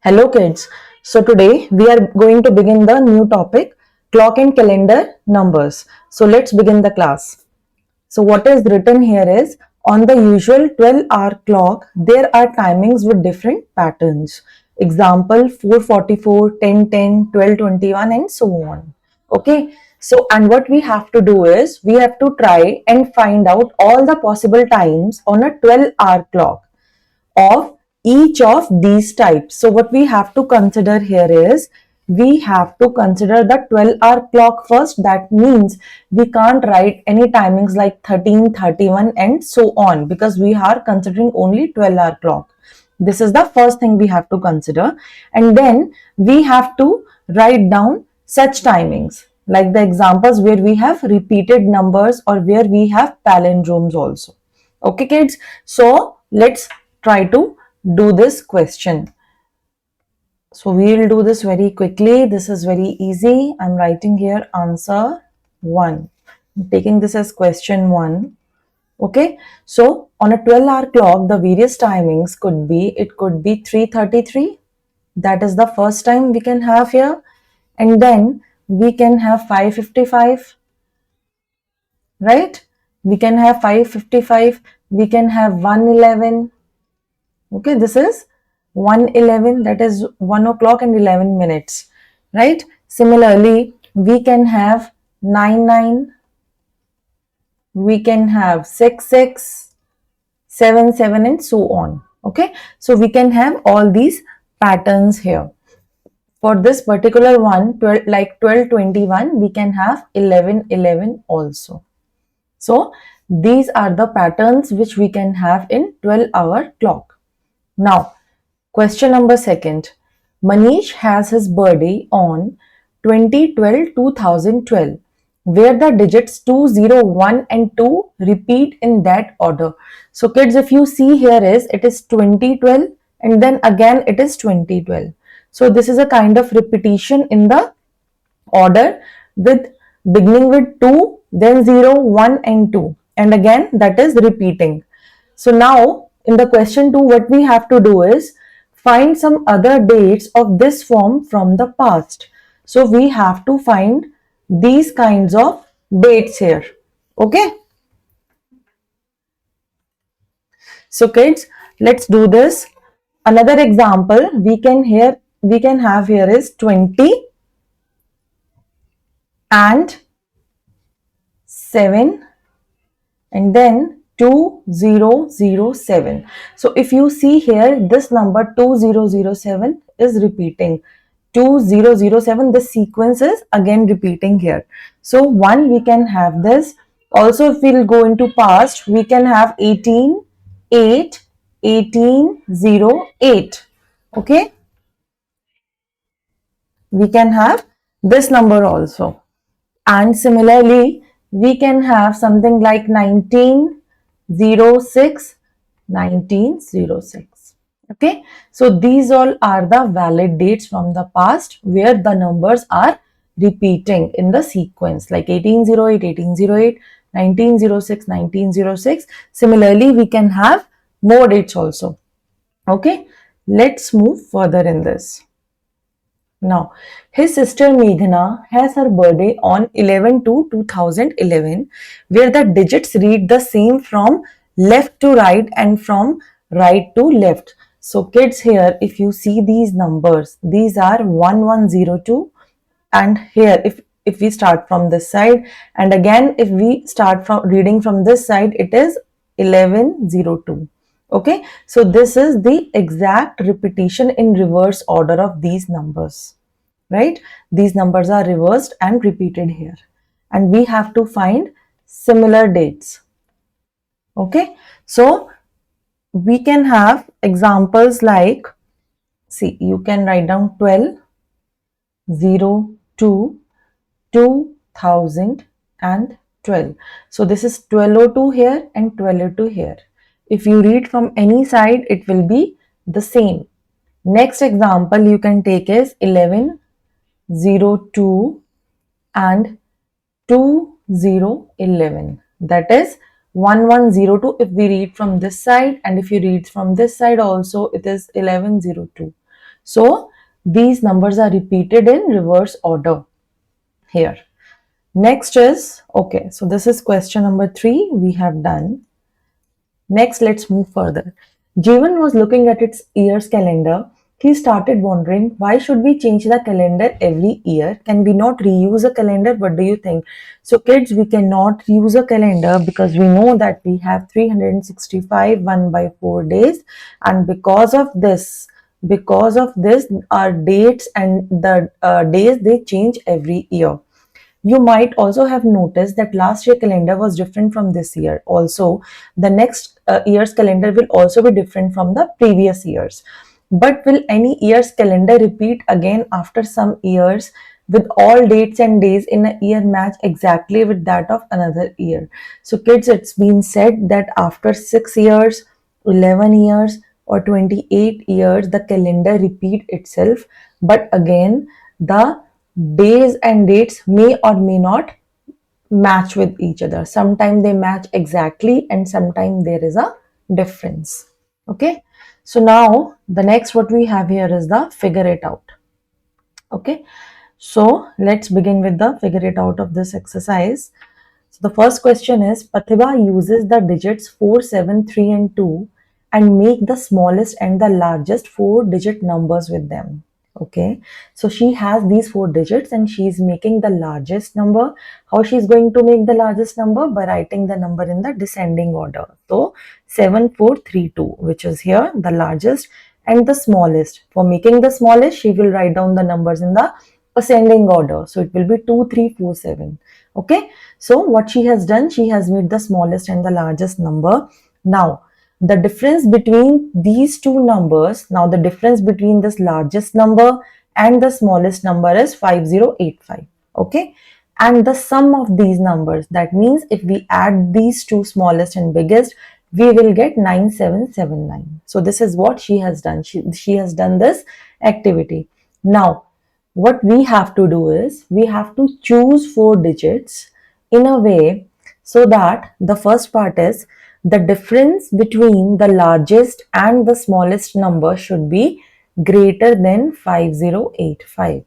Hello kids. So today we are going to begin the new topic, clock and calendar numbers. So let's begin the class. So what is written here is, on the usual 12-hour clock, there are timings with different patterns. Example 4:44, 10:10, 12:21 and so on. Okay. So and what we have to do is, we have to try and find out all the possible times on a 12-hour clock of each of these types. So what we have to consider here is, we have to consider the 12-hour clock first. That means we can't write any timings like 13, 31 and so on, because we are considering only 12-hour clock. This is the first thing we have to consider. And then we have to write down such timings, like the examples where we have repeated numbers or where we have palindromes also. Okay kids, so let's try to do this question. So we will do this very quickly. This is very easy. I'm writing here answer 1. I'm taking this as question 1. Okay. So on a 12-hour clock, the various timings could be, it could be 3:33. That is the first time we can have here. And then we can have 5:55. Right? We can have 5:55. We can have 1:11. Okay, this is 1:11, that is 1 o'clock and 11 minutes, right? Similarly, we can have 9:9, we can have 6:6, 7:7 and so on. Okay, so we can have all these patterns here. For this particular one, 12:21, we can have 11:11 also. So these are the patterns which we can have in 12-hour clock. Now, question number 2. Manish has his birthday on 2012, where the digits 2, 0, 1 and 2 repeat in that order. So kids, if you see here is, it is 2012 and then again it is 2012. So this is a kind of repetition in the order, with beginning with 2, then 0, 1 and 2, and again that is repeating. So now in the question 2, what we have to do is find some other dates of this form from the past. So we have to find these kinds of dates here. Okay. So kids, let's do this. Another example we can have here is 20 and 7 and then 2007. So if you see here, this number 2007 is repeating. 2007, the sequence is again repeating here. So 1, we can have this. Also, if we'll go into past, we can have 18, 8, 18, 0, 8. Okay. We can have this number also. And similarly, we can have something like 1906, 1906. Okay, so these all are the valid dates from the past where the numbers are repeating in the sequence, like 1808, 1808, 1906, 1906. Similarly, we can have more dates also. Okay, let's move further in this. Now, his sister Meghna has her birthday on 11/2/2011, where the digits read the same from left to right and from right to left. So kids, here if you see these numbers, these are 1102, and here if we start from this side, and again if we start from reading from this side, it is 1102. Okay, so this is the exact repetition in reverse order of these numbers, right? These numbers are reversed and repeated here, and we have to find similar dates. Okay, so we can have examples like, see, you can write down 12, 0, 2, 2000 and 12. So this is 1202 here and 1202 here. If you read from any side, it will be the same. Next example you can take is 1102 and 2011. That is 1102 if we read from this side, and if you read from this side also, it is 1102. So these numbers are repeated in reverse order here. Next is, okay, so this is question number 3 we have done. Next, let's move further. Jeevan was looking at its year's calendar. He started wondering, why should we change the calendar every year? Can we not reuse a calendar? What do you think? So kids, we cannot use a calendar because we know that we have 365 1 by 4 days, and because of this our dates and the days, they change every year. You might also have noticed that last year calendar was different from this year. Also, the next year's calendar will also be different from the previous years. But will any year's calendar repeat again after some years? With all dates and days in a year match exactly with that of another year? So kids, it's been said that after 6 years, 11 years or 28 years, the calendar repeat itself. But again, the days and dates may or may not match with each other. Sometimes they match exactly and sometimes there is a difference. Okay. So now the next what we have here is the figure it out. Okay. So let's begin with the figure it out of this exercise. So the first question is, Pratibha uses the digits 4, 7, 3 and 2 and make the smallest and the largest 4-digit numbers with them. Okay, so she has these 4 digits and she is making the largest number. How she is going to make the largest number? By writing the number in the descending order. So 7, 4, 3, 2, which is here the largest and the smallest. For making the smallest, she will write down the numbers in the ascending order. So it will be 2, 3, 4, 7. Okay, so what she has done, she has made the smallest and the largest number. Now the difference between these two numbers, now the difference between this largest number and the smallest number is 5085. Okay, and the sum of these numbers, that means if we add these two smallest and biggest, we will get 9779. So this is what she has done. She has done this activity. Now what we have to do is we have to choose 4 digits in a way so that the first part is the difference between the largest and the smallest number should be greater than 5085.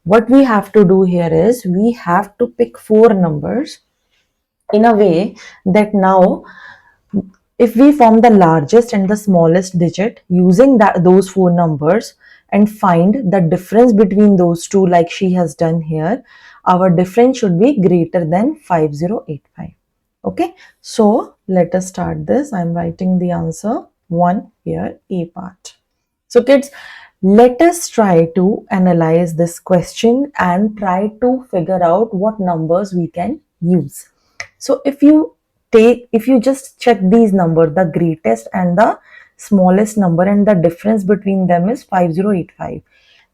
What we have to do here is we have to pick 4 numbers in a way that now if we form the largest and the smallest digit using those 4 numbers and find the difference between those two like she has done here, our difference should be greater than 5085. Okay, so let us start this. I am writing the answer 1 here, A part. So kids, let us try to analyze this question and try to figure out what numbers we can use. So if you just check these numbers, the greatest and the smallest number, and the difference between them is 5085.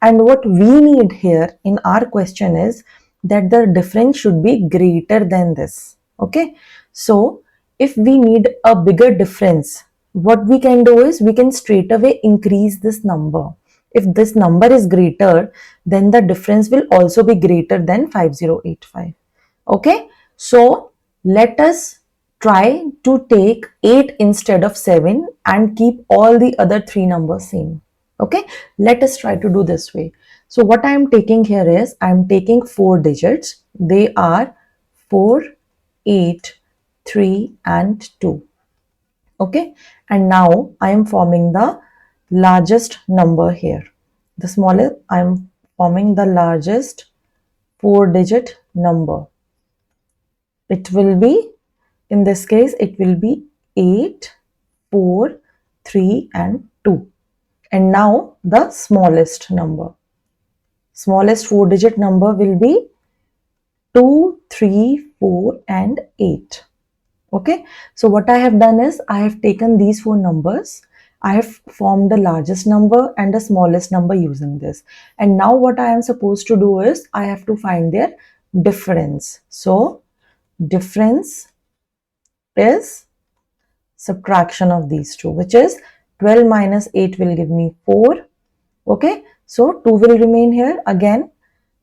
And what we need here in our question is that the difference should be greater than this. Okay, so if we need a bigger difference, what we can do is we can straight away increase this number. If this number is greater, then the difference will also be greater than 5085. Okay, so let us try to take 8 instead of 7 and keep all the other 3 numbers same. Okay, let us try to do this way. So what I am taking here is I am taking 4 digits. They are 4, 8, 3 and 2. Okay, and now I am forming the largest number here. The smallest, I am forming the largest 4-digit number. It will be, in this case, it will be 8, 4, 3 and 2. And now the smallest number. Smallest 4-digit number will be 2, 3, 4 and 8. Okay, so what I have done is I have taken these 4 numbers. I have formed the largest number and the smallest number using this. And now what I am supposed to do is I have to find their difference. So difference is subtraction of these two, which is 12 minus 8 will give me 4. Okay, so 2 will remain here. Again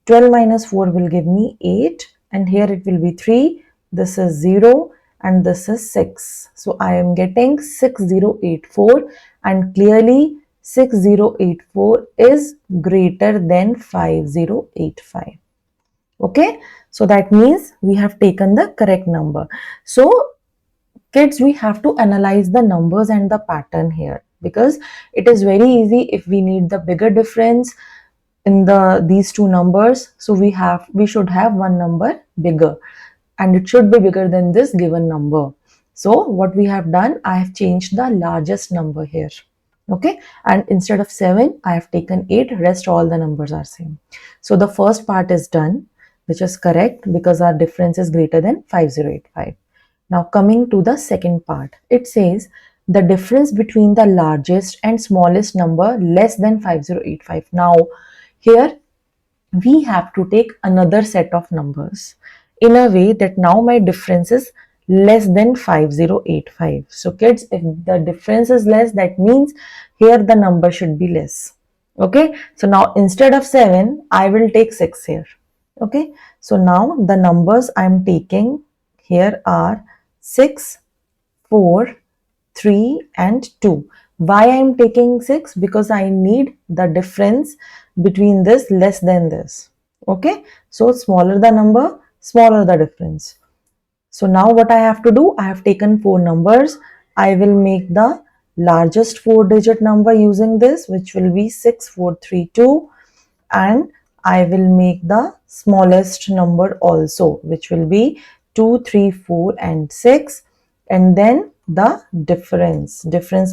12 minus 4 will give me 8, and here it will be 3. This is 0 and this is 6. So I am getting 6084, and clearly 6084 is greater than 5085. Okay, so that means we have taken the correct number. So kids, we have to analyze the numbers and the pattern here, because it is very easy if we need the bigger difference in these two numbers. So we should have one number bigger, and it should be bigger than this given number. So what we have done, I have changed the largest number here. Okay, and instead of 7 I have taken 8. Rest all the numbers are same. So the first part is done, which is correct because our difference is greater than 5085. Now coming to the second part, it says the difference between the largest and smallest number less than 5085. Now here we have to take another set of numbers in a way that now my difference is less than 5085. So kids, if the difference is less, that means here the number should be less. Okay, so now instead of 7 I will take 6 here. Okay, so now the numbers I am taking here are 6, 4, 3 and 2. Why I am taking 6? Because I need the difference between this less than this. Okay, so smaller the number, smaller the difference. So now what I have to do, I have taken 4 numbers. I will make the largest 4-digit number using this, which will be 6432, and I will make the smallest number also, which will be 2, 3, 4 and 6, and then the difference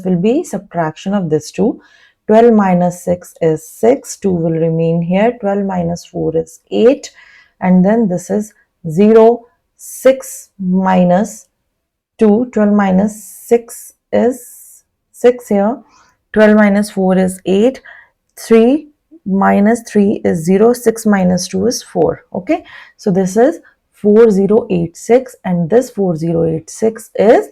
will be subtraction of this two. 12 minus 6 is 6, 2 will remain here, 12 minus 4 is 8, and then this is 0, 6 minus 2, 12 minus 6 is 6 here, 12 minus 4 is 8, 3 minus 3 is 0, 6 minus 2 is 4. Okay, so this is 4086, and this 4086 is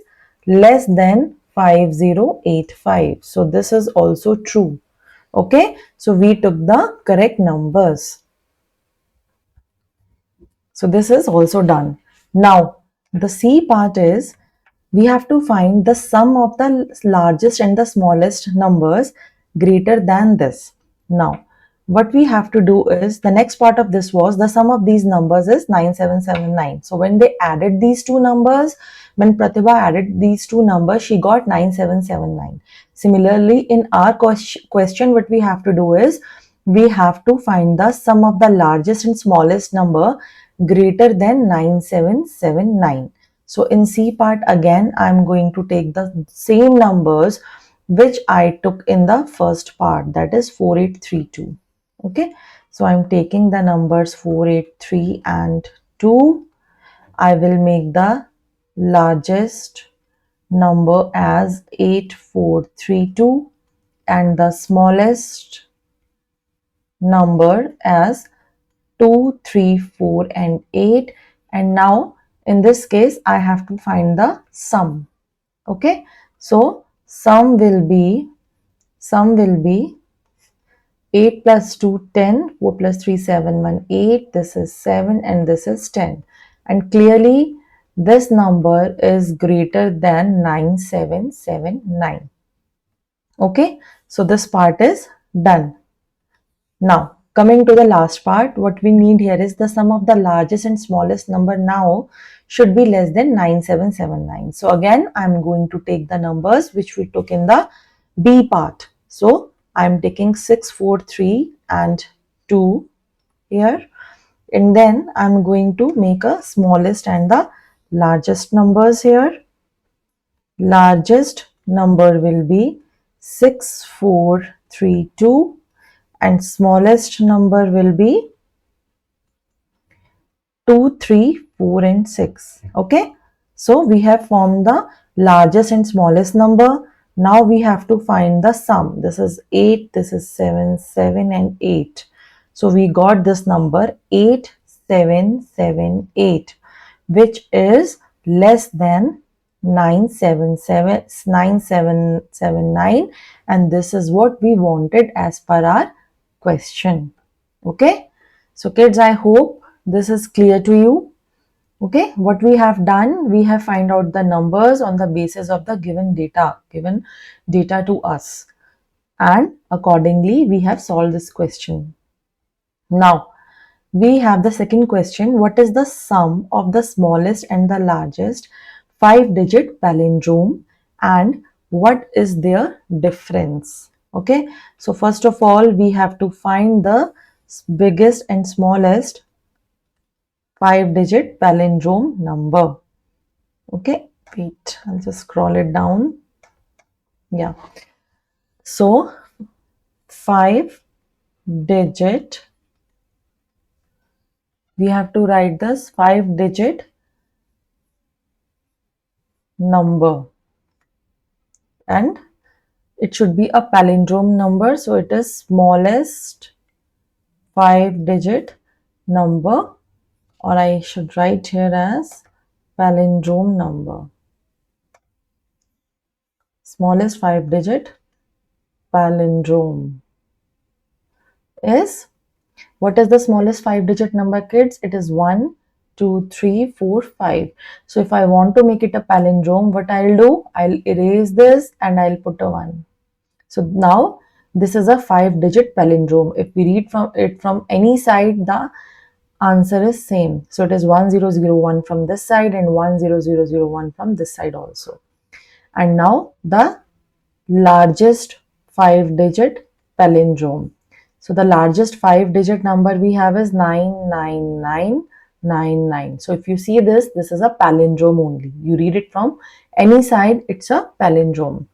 less than 5085. So this is also true. Okay, so we took the correct numbers. So this is also done. Now the C part is we have to find the sum of the largest and the smallest numbers greater than this. Now what we have to do is, the next part of this was the sum of these numbers is 9779. So when they added these two numbers, when Pratibha added these two numbers, she got 9779. Similarly, in our question, what we have to do is we have to find the sum of the largest and smallest number greater than 9779. So in C part, again I am going to take the same numbers which I took in the first part, that is 4832. Okay, so I'm taking the numbers 483 and 2. I will make the largest number as 8432 and the smallest number as 2, 3, 4 and 8. And now in this case I have to find the sum. Okay, so sum will be 8 plus 2 10, 4 plus 3 7 1 8, this is 7 and this is 10, and clearly this number is greater than 9779. Okay, so this part is done. Now coming to the last part, what we need here is the sum of the largest and smallest number now should be less than 9779. So again I'm going to take the numbers which we took in the B part. So I'm taking 6, 4, 3 and 2 here, and then I'm going to make a smallest and the largest numbers here. Largest number will be 6432 and smallest number will be 2, 3, 4 and 6. Okay, so we have formed the largest and smallest number. Now we have to find the sum. This is 8, this is 7, 7 and 8. So we got this number 8778, which is less than 9779, and this is what we wanted as per our question. Okay, so kids, I hope this is clear to you. Okay, what we have done, we have find out the numbers on the basis of the given data to us. and accordingly we have solved this question. Now we have the second question. What is the sum of the smallest and the largest 5-digit palindrome and what is their difference? Okay, so first of all we have to find the biggest and smallest 5-digit palindrome number. Okay, wait, I'll just scroll it down. Yeah, so 5-digit, we have to write this 5-digit number and it should be a palindrome number, so it is smallest 5-digit number, or I should write here as palindrome number. Smallest 5-digit palindrome is, what is the smallest 5-digit number, kids? It is 1, 2, 3, 4, 5. So if I want to make it a palindrome, what I'll do? I'll erase this and I'll put a 1. So now this is a 5-digit palindrome. If we read from it from any side, the answer is same. So it is 1001 from this side and 10001 from this side also. And now the largest 5-digit palindrome. So the largest 5-digit number we have is 99999. So if you see this, this is a palindrome only. You read it from any side, it's a palindrome.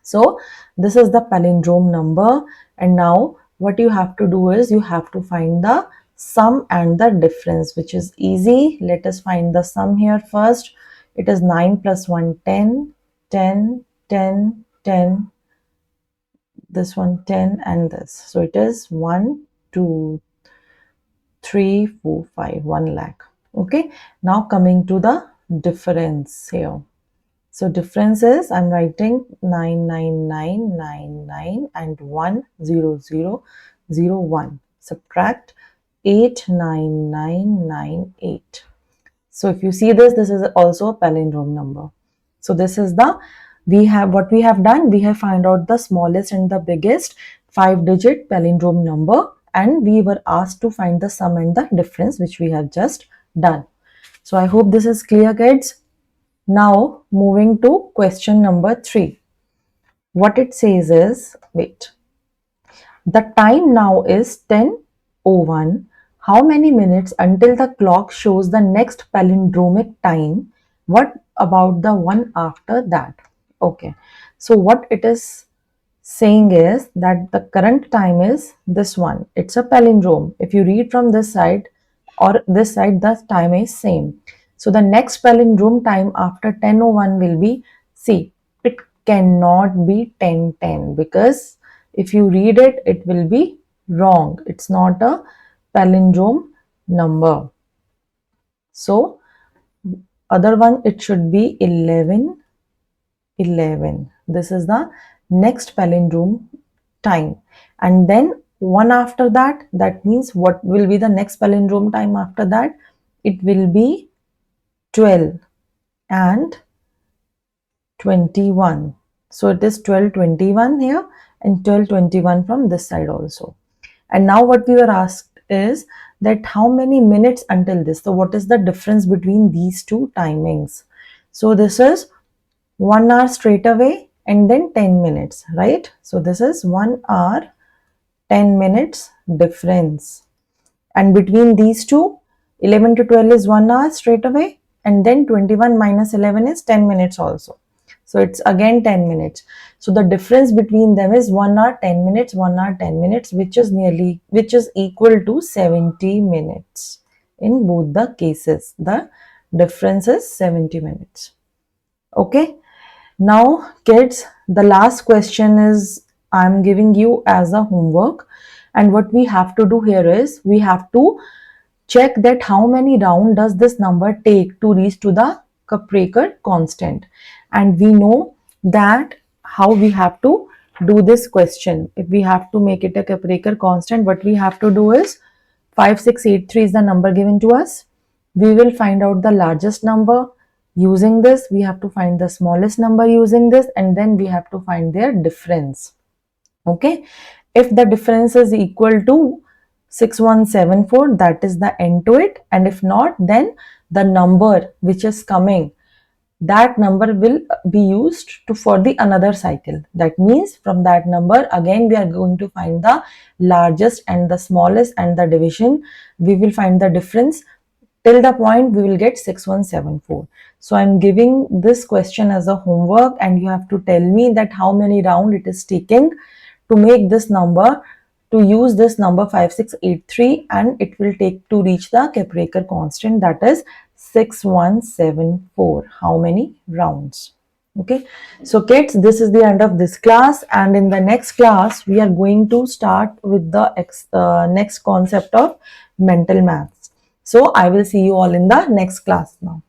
So this is the palindrome number, and now what you have to do is you have to find the sum and the difference, which is easy. Let us find the sum here first. It is 9 plus 1, 10, 10, 10, 10, this one 10 and this. So it is 1, 2, 3, 4, 5, 1 lakh. Okay, now coming to the difference here. So difference is, I'm writing 99999 and 10001. Subtract 89998. So if you see this, this is also a palindrome number. So this is the, we have done, we have found out the smallest and the biggest 5-digit palindrome number, and we were asked to find the sum and the difference, which we have just done. So I hope this is clear, kids. Now moving to question number 3. What it says is, wait, the time now is 10:01. How many minutes until the clock shows the next palindromic time? What about the one after that? Okay, so what it is saying is that the current time is this one. It's a palindrome. If you read from this side or this side, the time is same. So the next palindrome time after 10:01 will be, see, it cannot be 10:10 because if you read it, it will be wrong. It's not a palindrome number. So other one, it should be 11:11. This is the next palindrome time. And then one after that, that means what will be the next palindrome time after that? It will be 12 and 21. So it is 12:21 here and 12:21 from this side also. And now what we were asked is that how many minutes until this? So what is the difference between these two timings? So this is 1 hour straight away and then 10 minutes, right? So this is 1 hour 10 minutes difference. And between these two, 11 to 12 is 1 hour straight away, and then 21 minus 11 is 10 minutes also. So it's again 10 minutes. So the difference between them is 1 hour 10 minutes, 1 hour 10 minutes, which is equal to 70 minutes. In both the cases, the difference is 70 minutes. Okay. Now, kids, the last question is I'm giving you as a homework, and what we have to do here is we have to check that how many round does this number take to reach to the Kaprekar constant. And we know that how we have to do this question. If we have to make it a Kaprekar constant, what we have to do is 5683 is the number given to us. We will find out the largest number using this. We have to find the smallest number using this, and then we have to find their difference. Okay, if the difference is equal to 6174, that is the end to it, and if not, then the number which is coming, that number will be used to for the another cycle. That means from that number again we are going to find the largest and the smallest, and the division we will find the difference till the point we will get 6174. So I'm giving this question as a homework, and you have to tell me that how many round it is taking to make this number, to use this number 5683, and it will take to reach the Kaprekar constant, that is 6174. How many rounds? Okay, so kids, this is the end of this class, and in the next class we are going to start with the next concept of mental maths. So I will see you all in the next class now.